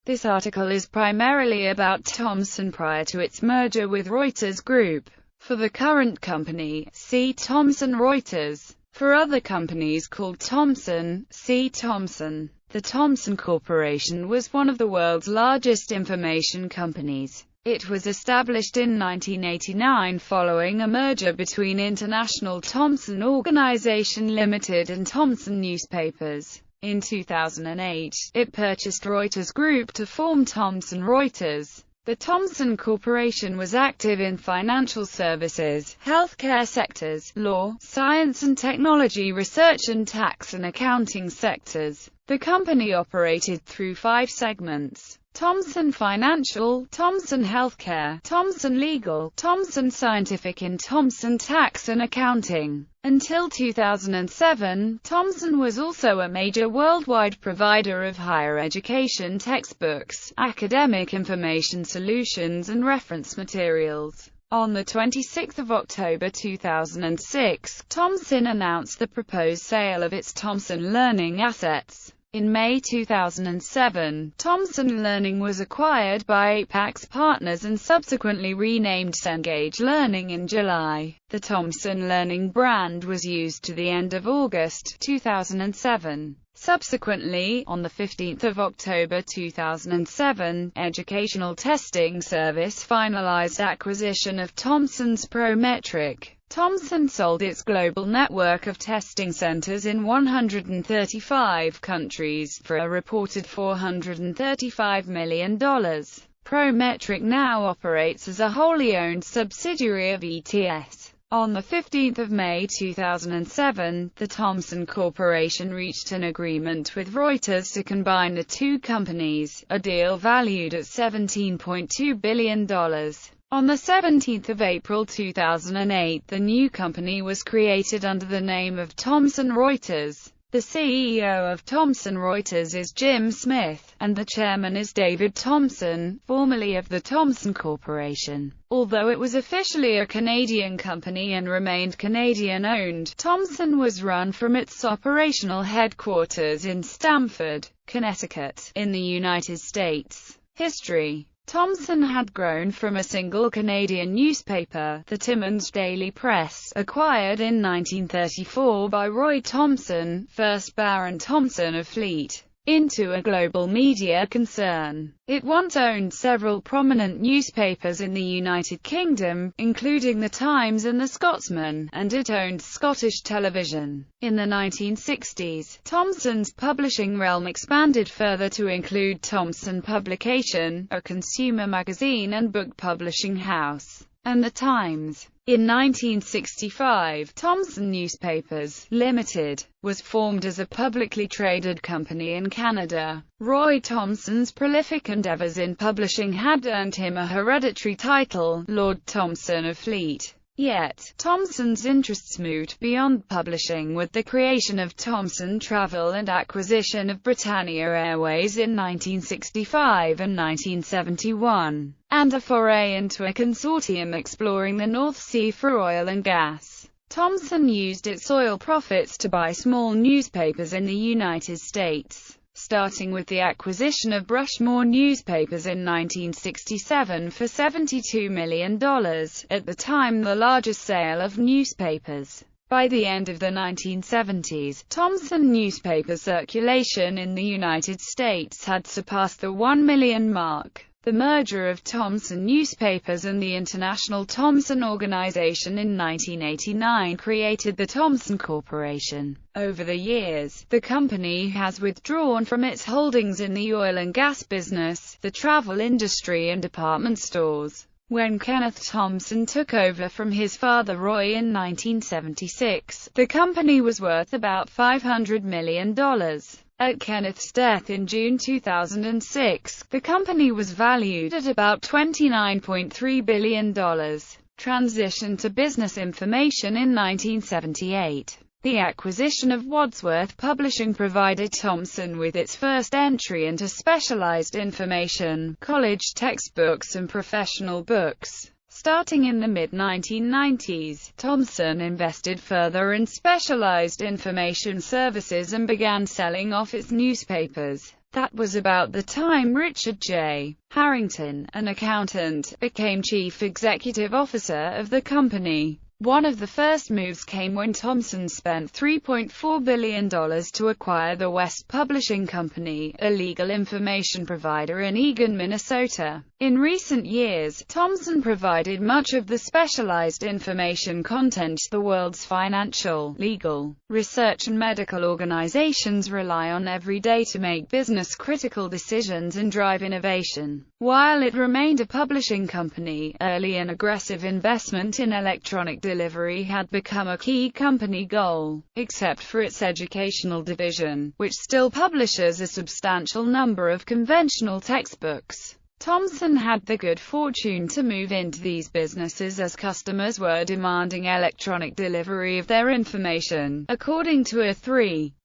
This article is primarily about Thomson prior to its merger with Reuters Group. For the current company, see Thomson Reuters. For other companies called Thomson, see Thomson. The Thomson Corporation was one of the world's largest information companies. It was established in 1989 following a merger between International Thomson Organization Limited and Thomson Newspapers. In 2008, it purchased Reuters Group to form Thomson Reuters. The Thomson Corporation was active in financial services, healthcare sectors, law, science and technology research and tax and accounting sectors. The company operated through 5 segments: Thomson Financial, Thomson Healthcare, Thomson Legal, Thomson Scientific and Thomson Tax and Accounting. Until 2007, Thomson was also a major worldwide provider of higher education textbooks, academic information solutions and reference materials. On 26 October 2006, Thomson announced the proposed sale of its Thomson Learning assets. In May 2007, Thomson Learning was acquired by Apex Partners and subsequently renamed Cengage Learning in July. The Thomson Learning brand was used to the end of August 2007. Subsequently, on 15 October 2007, educational testing service finalized acquisition of Thomson's Prometric. Thomson sold its global network of testing centers in 135 countries for a reported $435 million. Prometric now operates as a wholly owned subsidiary of ETS. On 15 May 2007, the Thomson Corporation reached an agreement with Reuters to combine the two companies, a deal valued at $17.2 billion. On 17 April 2008, the new company was created under the name of Thomson Reuters. The CEO of Thomson Reuters is Jim Smith, and the chairman is David Thomson, formerly of the Thomson Corporation. Although it was officially a Canadian company and remained Canadian-owned, Thomson was run from its operational headquarters in Stamford, Connecticut, in the United States. History: Thomson had grown from a single Canadian newspaper, the Timmins Daily Press, acquired in 1934 by Roy Thomson, 1st Baron Thomson of Fleet, into a global media concern. It once owned several prominent newspapers in the United Kingdom, including The Times and The Scotsman, and it owned Scottish television. In the 1960s, Thomson's publishing realm expanded further to include Thomson Publication, a consumer magazine and book publishing house, and The Times. In 1965, Thomson Newspapers, Limited, was formed as a publicly traded company in Canada. Roy Thomson's prolific endeavors in publishing had earned him a hereditary title, Lord Thomson of Fleet. Yet, Thomson's interests moved beyond publishing with the creation of Thomson Travel and acquisition of Britannia Airways in 1965 and 1971, and a foray into a consortium exploring the North Sea for oil and gas. Thomson used its oil profits to buy small newspapers in the United States, starting with the acquisition of Rushmore Newspapers in 1967 for $72 million, at the time the largest sale of newspapers. By the end of the 1970s, Thomson newspaper circulation in the United States had surpassed the 1 million mark. The merger of Thomson Newspapers and the International Thomson Organization in 1989 created the Thomson Corporation. Over the years, the company has withdrawn from its holdings in the oil and gas business, the travel industry and department stores. When Kenneth Thomson took over from his father Roy in 1976, the company was worth about $500 million. At Kenneth's death in June 2006, the company was valued at about $29.3 billion. Transition to business information in 1978. The acquisition of Wadsworth Publishing provided Thomson with its first entry into specialized information, college textbooks and professional books. Starting in the mid-1990s, Thomson invested further in specialized information services and began selling off its newspapers. That was about the time Richard J. Harrington, an accountant, became chief executive officer of the company. One of the first moves came when Thomson spent $3.4 billion to acquire the West Publishing Company, a legal information provider in Eagan, Minnesota. In recent years, Thomson provided much of the specialized information content the world's financial, legal, research and medical organizations rely on every day to make business-critical decisions and drive innovation. While it remained a publishing company, early and aggressive investment in electronic delivery had become a key company goal, except for its educational division, which still publishes a substantial number of conventional textbooks. Thomson had the good fortune to move into these businesses as customers were demanding electronic delivery of their information, according to a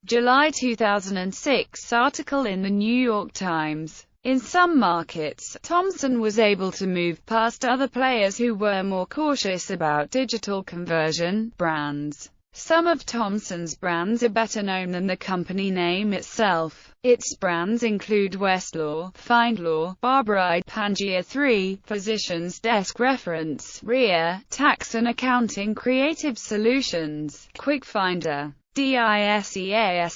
July 2006 article in the New York Times. In some markets, Thomson was able to move past other players who were more cautious about digital conversion. Brands. Some of Thomson's brands are better known than the company name itself. Its brands include Westlaw, FindLaw, Barbaride, Pangea 3, Physician's Desk Reference, RIA, Tax and Accounting Creative Solutions, QuickFinder, DISEASEDEX,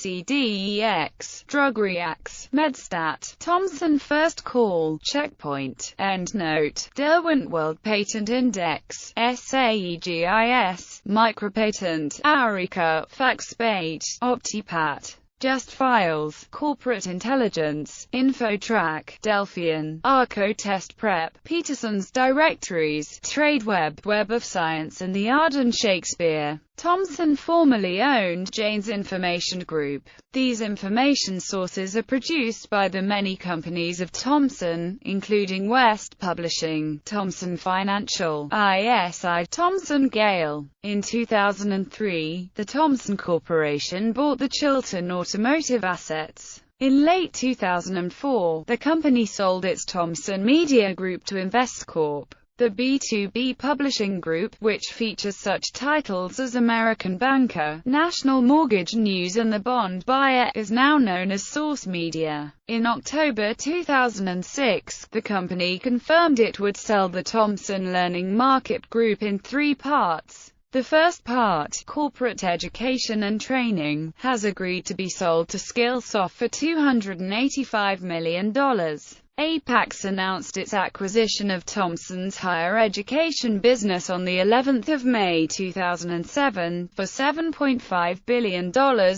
DrugReax, Medstat, Thomson First Call, Checkpoint, EndNote, Derwent World Patent Index, SAEGIS, Micropatent, Aurica, FaxPage, OptiPat, Just Files, Corporate Intelligence, InfoTrack, Delphian, Arco Test Prep, Peterson's Directories, TradeWeb, Web of Science and the Arden Shakespeare. Thomson formerly owned Jane's Information Group. These information sources are produced by the many companies of Thomson, including West Publishing, Thomson Financial, ISI, Thomson Gale. In 2003, the Thomson Corporation bought the Chilton Automotive assets. In late 2004, the company sold its Thomson Media Group to Investcorp. The B2B Publishing Group, which features such titles as American Banker, National Mortgage News and The Bond Buyer, is now known as Source Media. In October 2006, the company confirmed it would sell the Thomson Learning Market Group in 3 parts. The first part, Corporate Education and Training, has agreed to be sold to Skillsoft for $285 million. Apax announced its acquisition of Thomson's higher education business on the 11th of May 2007, for $7.5 billion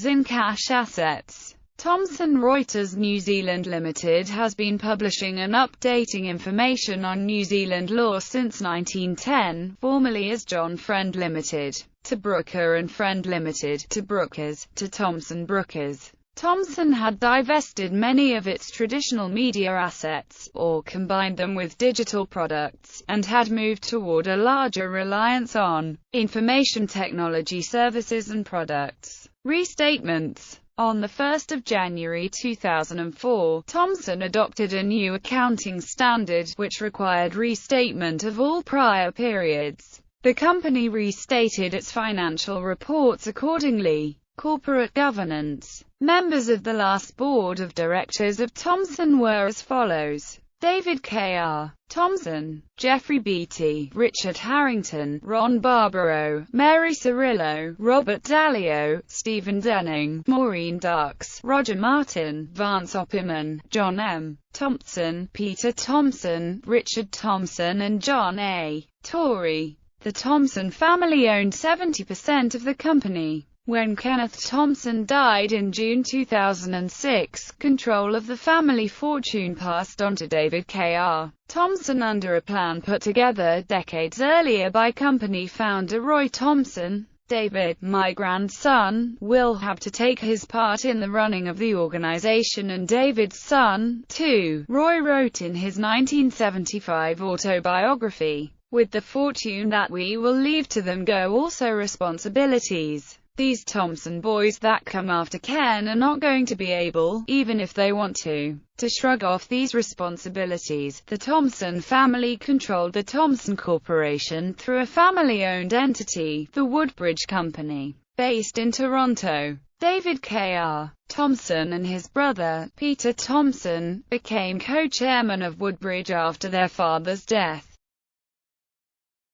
in cash assets. Thomson Reuters New Zealand Limited has been publishing and updating information on New Zealand law since 1910, formerly as John Friend Limited, to Brooker and Friend Limited, to Brookers, to Thomson Brookers. Thomson had divested many of its traditional media assets, or combined them with digital products, and had moved toward a larger reliance on information technology services and products. Restatements. On 1 January 2004, Thomson adopted a new accounting standard, which required restatement of all prior periods. The company restated its financial reports accordingly. Corporate governance. Members of the last board of directors of Thomson were as follows: David K.R. Thomson, Jeffrey Beattie, Richard Harrington, Ron Barbaro, Mary Cirillo, Robert Dalio, Stephen Denning, Maureen Darks, Roger Martin, Vance Opperman, John M. Thompson, Peter Thomson, Richard Thomson and John A. Torrey. The Thomson family owned 70% of the company. When Kenneth Thomson died in June 2006, control of the family fortune passed on to David K.R. Thomson under a plan put together decades earlier by company founder Roy Thomson. David, my grandson, will have to take his part in the running of the organization, and David's son, too, Roy wrote in his 1975 autobiography. With the fortune that we will leave to them go also responsibilities. These Thomson boys that come after Ken are not going to be able, even if they want to shrug off these responsibilities. The Thomson family controlled the Thomson Corporation through a family-owned entity, the Woodbridge Company, based in Toronto. David K.R. Thomson and his brother, Peter Thomson, became co-chairman of Woodbridge after their father's death.